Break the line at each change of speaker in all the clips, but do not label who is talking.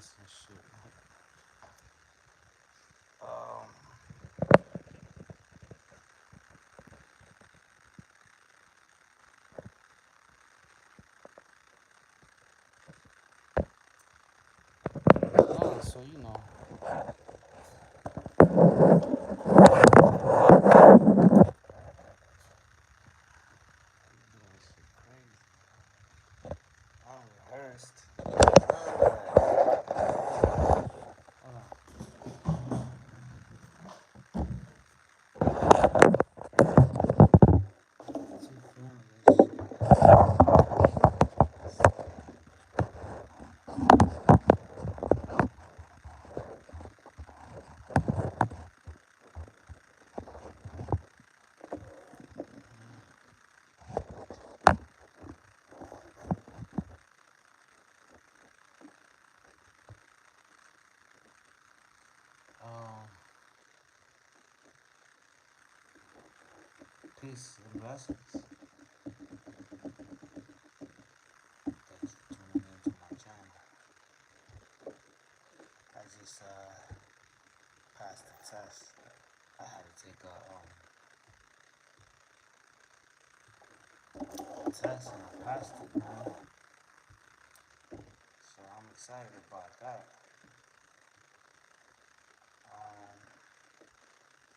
plants and shit. Um, yeah, so doing shit crazy. Unrehearsed. Hold on. Too filming this shit. Um, Peace and blessings. Thanks for tuning into my channel. I just passed the test. I had to take a test and I passed it, man. So I'm excited about that. Um,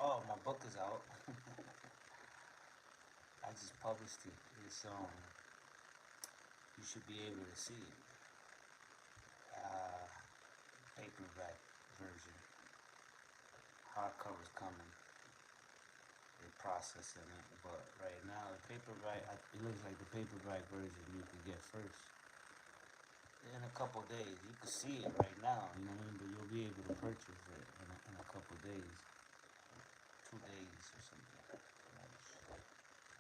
oh, my book is out. I just published it. You should be able to see it. Uh, Paperback version. Hardcover's coming. They're processing it, but right now the paperback. It looks like the paperback version you can get first. In a couple days, you can see it right now. You know what I mean? But you'll be able to purchase it in a couple days, 2 days or something.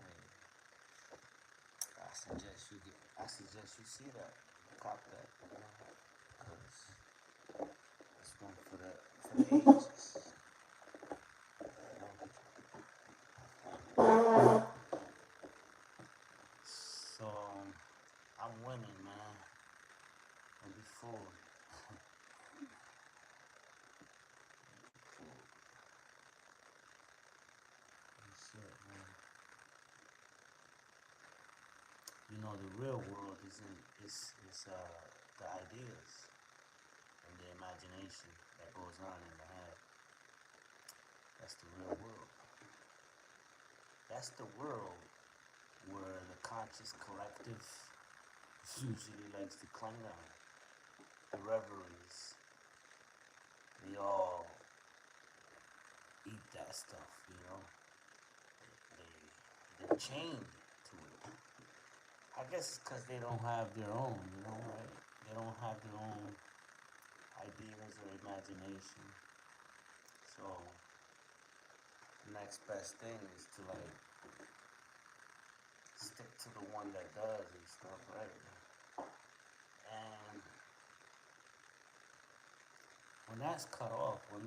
Hey, I suggest you see that, cop that, cause it's one for the ages. So I'm winning, man. Don't be fooled. Shit, man. You know the real world is the ideas and the imagination that goes on in the head. That's the real world. That's the world where the conscious collective usually likes to cling on. The reveries, they all eat that stuff, you know. They're chained to it. I guess it's because they don't have their own, right? They don't have their own ideas or imagination. So the next best thing is to like stick to the one that does and stuff, right? And when that's cut off, when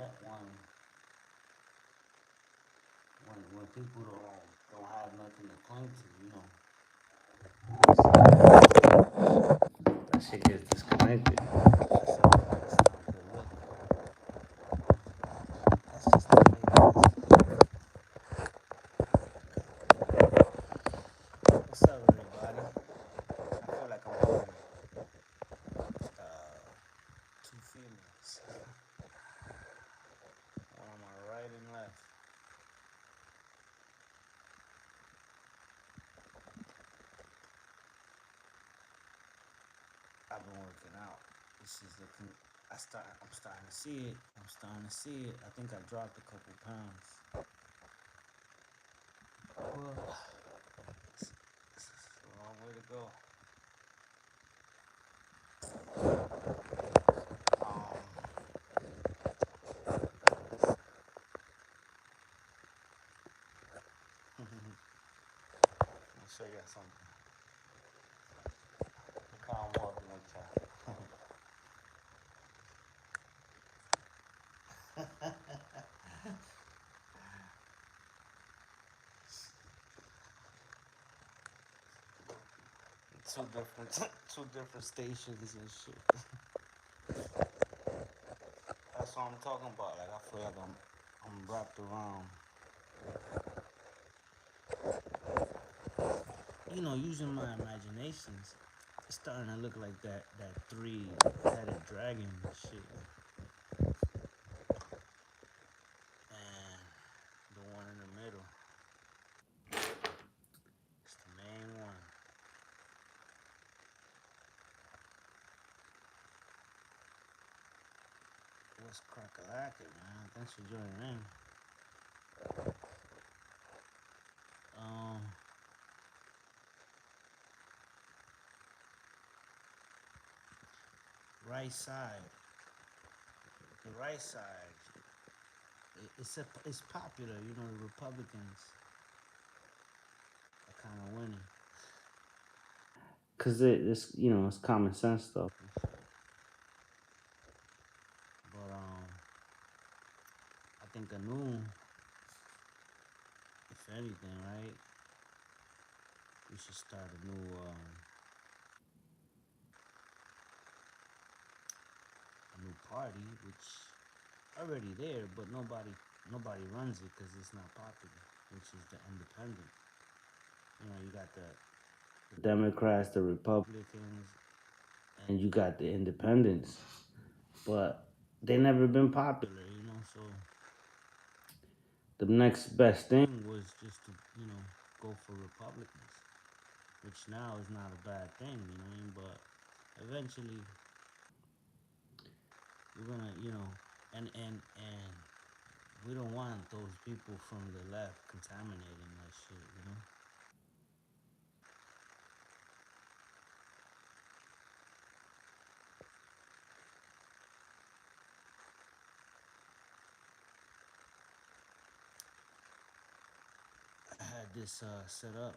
people don't have nothing to cling to, that shit gets disconnected. That's not a good look. That's just the way it is. What's up, everybody? I feel like I'm holding two females, one on my right and left. I've been working out. This is looking. I'm starting to see it. I think I dropped a couple pounds. Well, it's a long way to go. Um, Let me show you something. Look how I'm walking like that. Two different, two different stations and shit. what I'm talking about. Like I feel like I'm wrapped around. Using my imaginations, it's starting to look like that three-headed dragon shit, and the one in the middle, it's the main one. What's crack-a-lackin', man? Thanks for joining in. Um, right side, the right side, it's popular. The Republicans are kind of winning. Cause it's common sense stuff. But I think if anything, right, we should start a new party, which already there, but nobody runs it because it's not popular, which is the independent. You got the Democrats, the Republicans, and you got the independents, but they never been popular. So the next best thing was just to go for Republicans, which now is not a bad thing. What I mean? But eventually we're gonna and we don't want those people from the left contaminating that shit. I had this set up.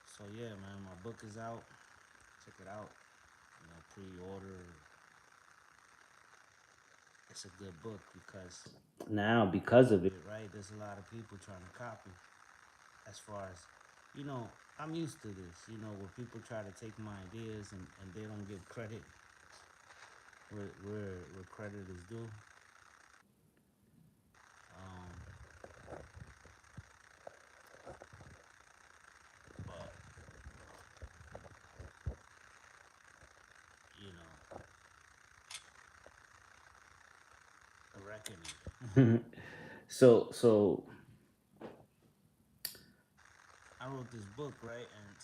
So yeah, man, my book is out. Check it out. Pre-order. It's a good book because of it, right? There's a lot of people trying to copy. As far as I'm used to this. Where people try to take my ideas and they don't give credit where credit is due. But you know, a reckoning. So I wrote this book, right? And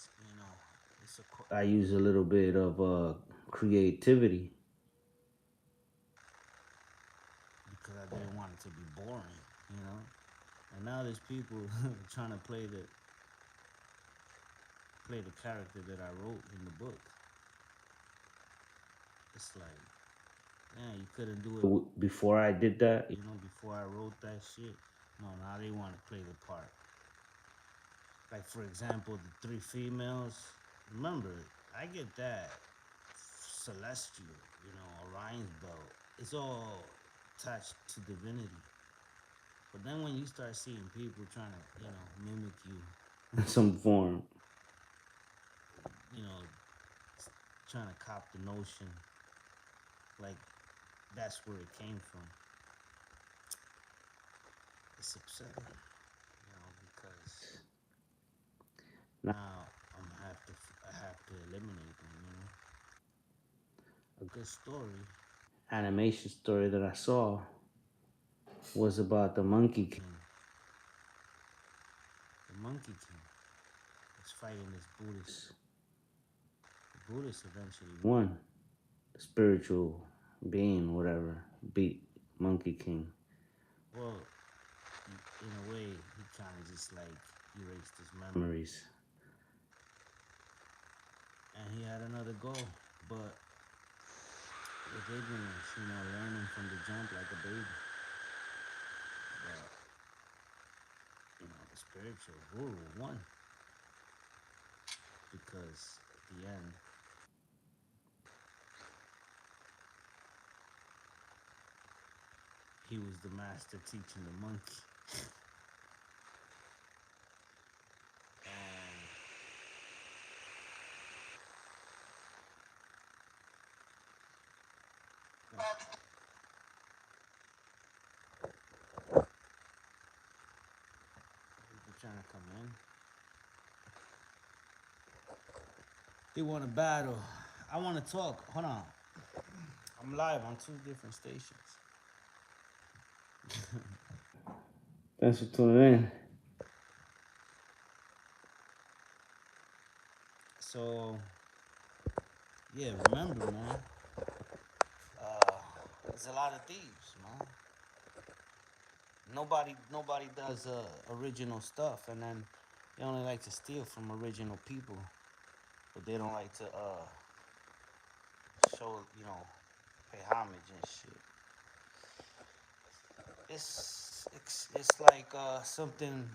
I use a little bit of creativity because I didn't want it to be boring. And now there's people trying to play the character that I wrote in the book. It's like, yeah, you couldn't do it before I did that. Before I wrote that shit. No, now they want to play the part. Like for example, the three females. Remember, I get that celestial, Orion's belt. It's all attached to divinity. But then when you start seeing people trying to, mimic you in some form, you know, trying to cop the notion, like that's where it came from. It's upsetting, because now I have to eliminate them. A good story, animation story that I saw was about the Monkey King. The Monkey King was fighting this Buddhist. The Buddhist eventually won. The spiritual being, whatever, beat Monkey King. Well, in a way, he kind of just like erased his memories. And he had another goal, but with ignorance, learning from the jump like a baby. But, the spiritual guru won. Because at the end, he was the master teaching the monkey. And people trying to come in. They want to battle. I want to talk. Hold on. I'm live on two different stations. Thanks for tuning in. So, yeah, remember, man. There's a lot of thieves, man. Nobody does original stuff, and then they only like to steal from original people, but they don't like to show, pay homage and shit. It's like something,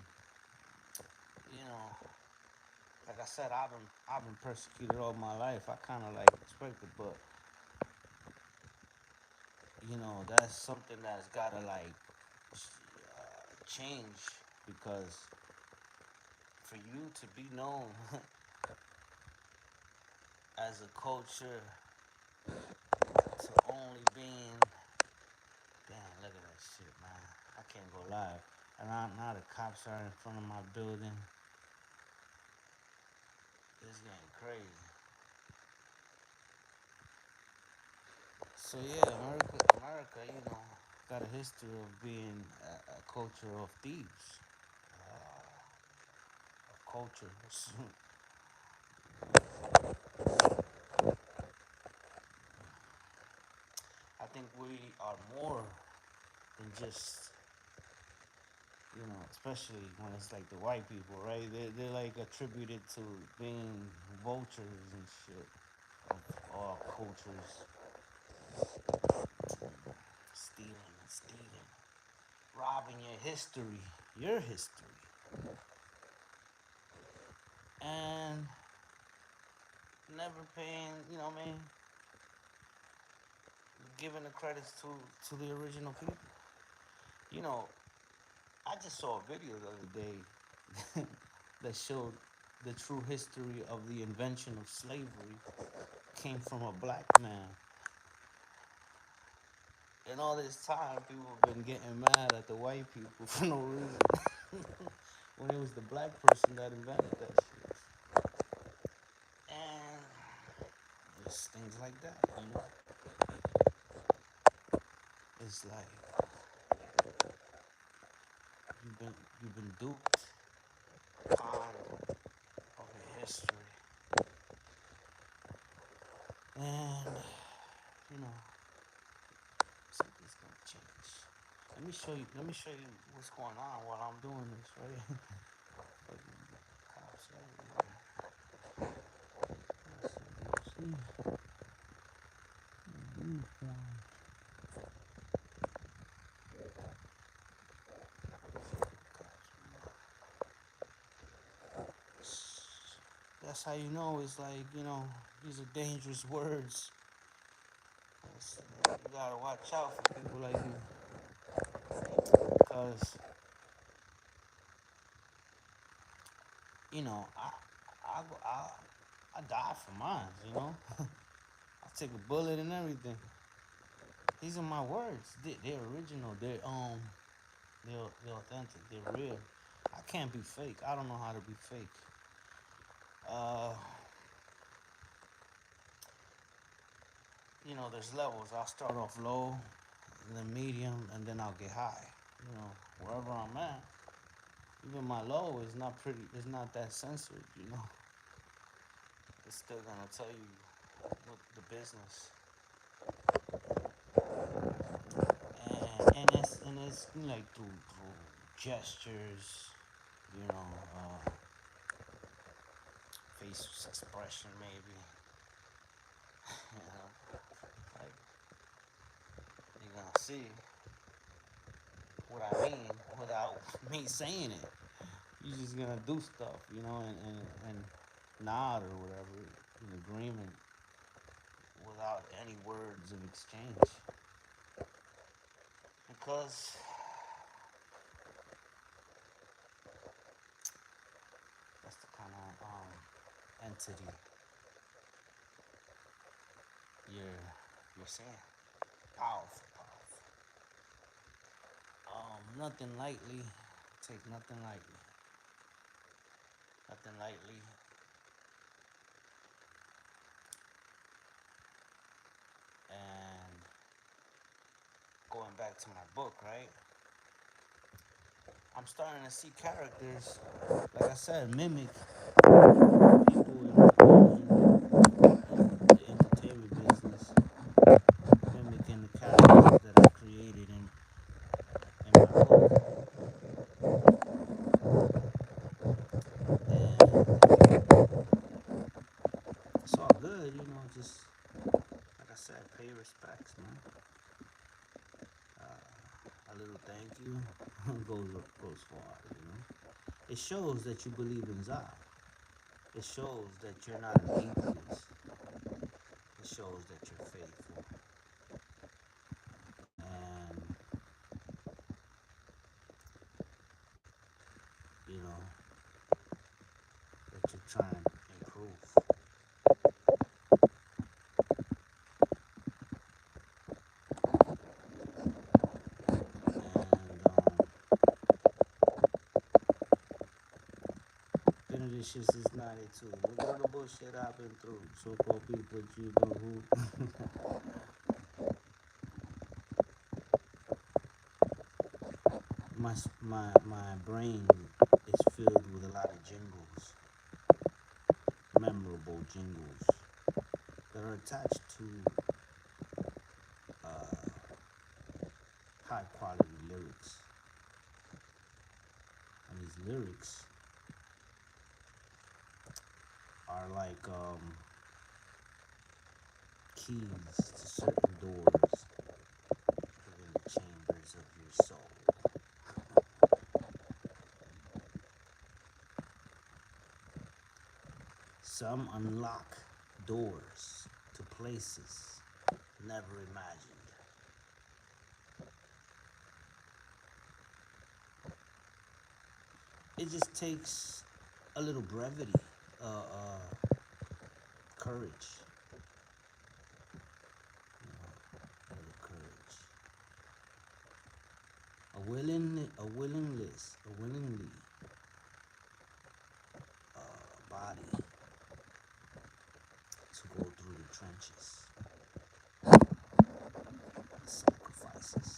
you know. Like I said, I've been persecuted all my life. I kind of like expect it, but that's something that's gotta like change, because for you to be known as a culture to only being, damn, look at that shit, man. I can't go live. And now the cops are in front of my building. It's getting crazy. So yeah, America, got a history of being a culture of thieves, a culture. I think we are more than just, especially when it's like the white people, right? They're like attributed to being vultures and shit of all cultures, stealing, robbing your history, and never paying, giving the credits to the original people. You know, I just saw a video the other day that showed the true history of the invention of slavery came from a black man. And all this time, people have been getting mad at the white people for no reason. When it was the black person that invented that shit. And it's things like that. It's like you've been duped, conned of your history. And, you know, something's gonna change. Let me show you what's going on while I'm doing this, right? Fucking cops everywhere. Let's see. Uniform. That's how you know it's like, these are dangerous words. You gotta watch out for people like you. Because, I die for mine. I take a bullet and everything. These are my words. They're original. They're authentic. They're real. I can't be fake. I don't know how to be fake. Uh, there's levels. I'll start off low, and then medium, and then I'll get high. Wherever I'm at, even my low is not pretty. It's not that censored. It's still gonna tell you what the business, and it's like through gestures, you know, face expression maybe, like you're gonna see what I mean without me saying it. You're just gonna do stuff, and nod or whatever in agreement without any words of exchange. because that's the kind of entity you're you're saying. Powerful, powerful. Nothing lightly. Take nothing lightly. Nothing lightly. And going back to my book, right? I'm starting to see characters, like I said, mimic people in the entertainment business, mimicking the characters that I created in my book. And it's all good, just like I said, pay respects, man. A little thank you goes far. It shows that you believe in Zod. It shows that you're not an atheist. It shows that you're faithful. And, you know, that you're trying to improve. And been in this shit since 92. Look at all the bullshit I've been through. So-called people, you know who. my brain is filled with a lot of jingles, memorable jingles that are attached to high quality lyrics. And these lyrics are like keys to certain doors within the chambers of your soul. Some unlock doors to places never imagined. It just takes a little brevity, courage, a little courage, a willingly body to go through the trenches, the sacrifices,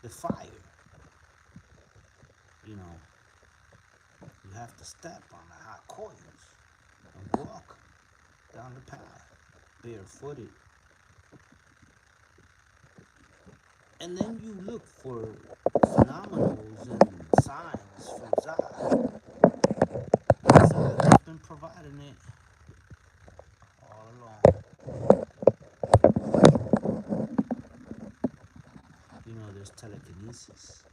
the fire. You have to step on the hot coils and walk down the path barefooted. And then you look for phenomenals and signs from Zod. Zod has been providing it all along. There's telekinesis.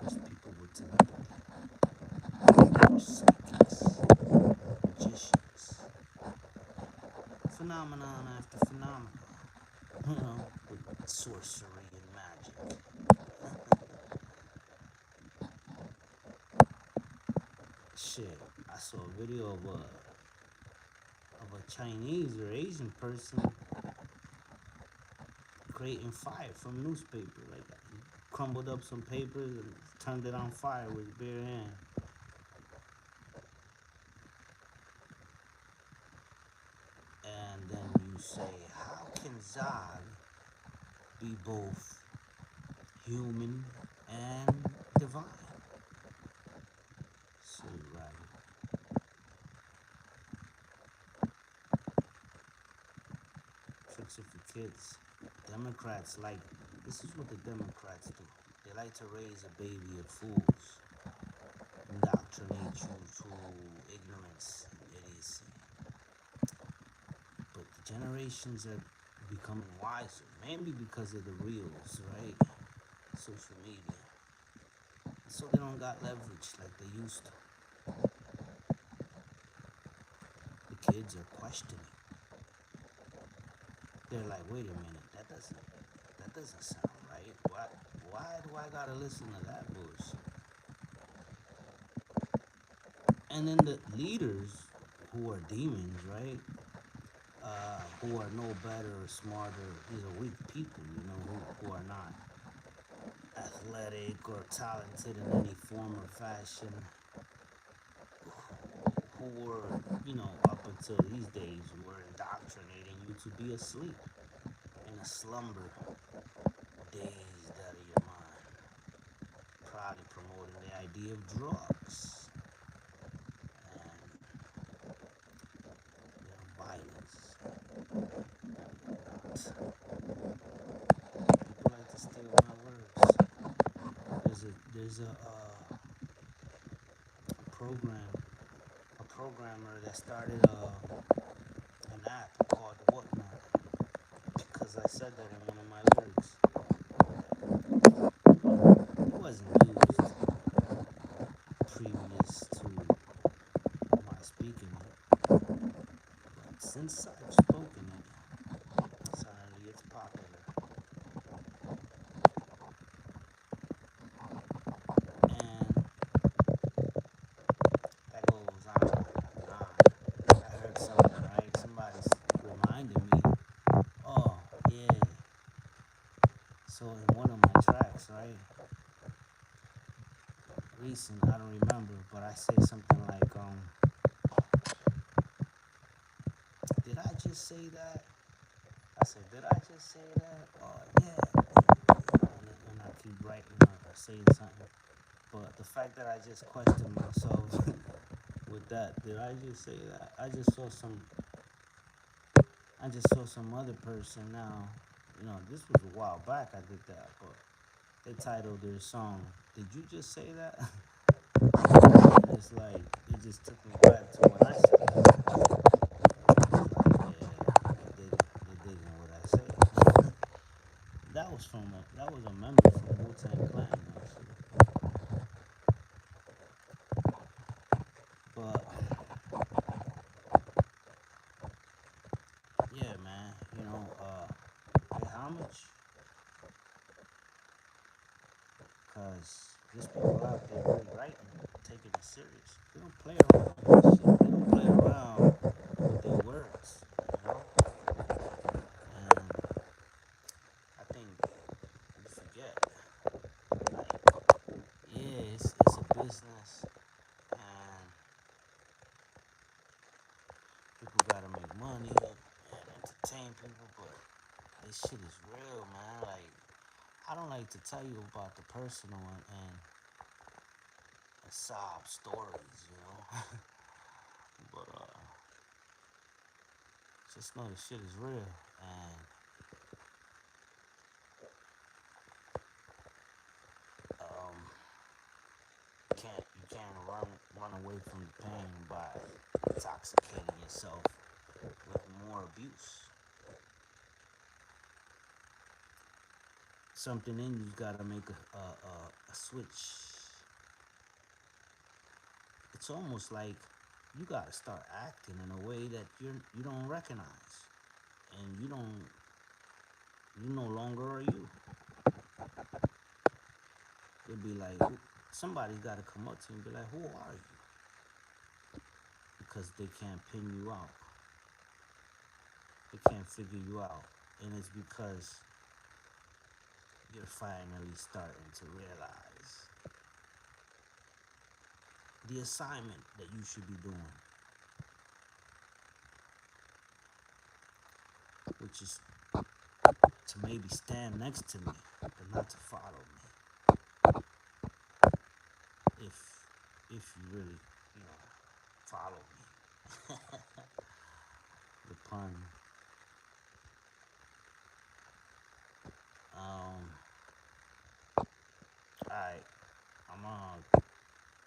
There's people with telepathy. There's psychics, magicians, phenomenon after phenomenon, with sorcery and magic. Shit, I saw a video of a Chinese or Asian person creating fire from newspaper. Like, he crumbled up some papers and turned it on fire with his bare hand. And then you say, how can Zod be both human and divine? Silly rabbit. Tricks it for kids. Democrats this is what the Democrats do. They like to raise a baby of fools, indoctrinate you through ignorance and idiocy. But the generations are becoming wiser, mainly because of the reels, right? Social media. So they don't got leverage like they used to. The kids are questioning. They're like, wait a minute, that doesn't sound right. Why do I gotta listen to that bullshit? And then the leaders who are demons, right? Who are no better or smarter. These are weak people, who are not athletic or talented in any form or fashion, who were, up until these days, were indoctrinating you to be asleep in a slumber, dazed out of your mind, probably promoting the idea of drugs and violence. People like to steal my words. There's a program, a programmer that started an app called Whatnot because I said that in one of my lyrics. It wasn't used previous to my speaking it, but since I've spoken it, suddenly it's popular. And that goes on and on. I heard something, right? Somebody's reminding me, oh, yeah. So in one of my tracks, right? Recent, I don't remember, but I say something like, did I just say that? I said, did I just say that? Oh, yeah. And I keep writing up or saying something. But the fact that I just questioned myself with that, did I just say that? I just saw some other person now. This was a while back I did that, but they titled their song, "Did You Just Say That?" It's like it just took me back to when I said it. Like, yeah, it didn't what I said. That was a member from Wu-Tang Clan actually. But yeah, man, pay homage, cause there's people out there really writing, taking it serious. They don't play around with this shit. They don't play around with their words, you know. And I think you forget, like, yeah, it's a business, and people gotta make money and entertain people, but this shit is real, man. Like, I don't like to tell you about the personal and sob stories, but just know the shit is real, and um, you can't run away from the pain by intoxicating yourself with more abuse. Something in you's gotta make a switch. It's almost like you gotta start acting in a way that you don't recognize, and you no longer are you. It'd be like somebody's gotta come up to you and be like, "Who are you?" Because they can't pin you out. They can't figure you out, and it's because you're finally starting to realize the assignment that you should be doing, which is to maybe stand next to me, but not to follow me. If you really, follow me. The pun. Um, alright, I'm gonna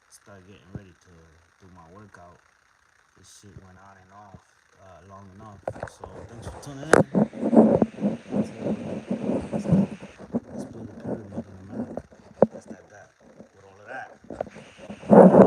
start getting ready to do my workout. This shit went on and off long enough. So thanks for tuning in. Until next time.